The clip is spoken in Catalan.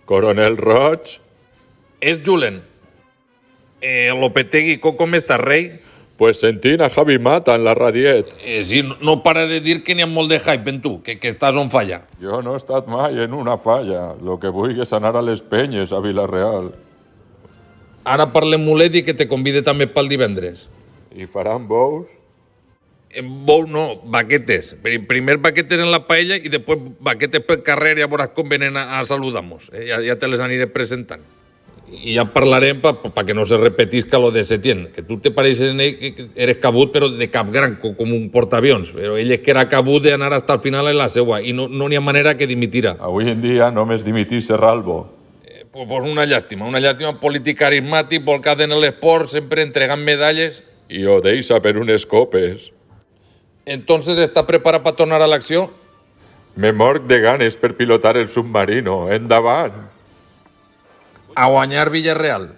Coronel Roig. És Julen. Lopetegui, com estàs, rei? Pues sentint a Javi Mata en la radiet. Sí, no para de dir que n'hi ha molt de hype en tu, que estàs on falla. Jo no he estat mai en una falla. Lo que vull és anar a les penyes, a Vilareal. Ara parlem mulet i que te convide també pel divendres. I faran bous? Bou no, baquetes. Primer baquetes en la paella i després baquetes pel carrer, ja veuràs com venen a saludar-nos. Ja te les aniré presentant. I ja parlarem pa que no se repetisca lo de Setién, que tu te pareixes en ell que eres cabut però de cap gran, com un portaavions, però ell és que era cabut d'anar hasta el final en la seua i no n'hi ha manera que dimitira. Avui en dia només dimitís Serralbo. Pues una llàstima polític carismàtic, volcat en l'esport, sempre entregant medalles. I ho deixa per unes copes. Entonces, ¿está preparat per tornar a l'acció? Me morc de ganes per pilotar el submarino. Endavant! A guanyar Villarreal.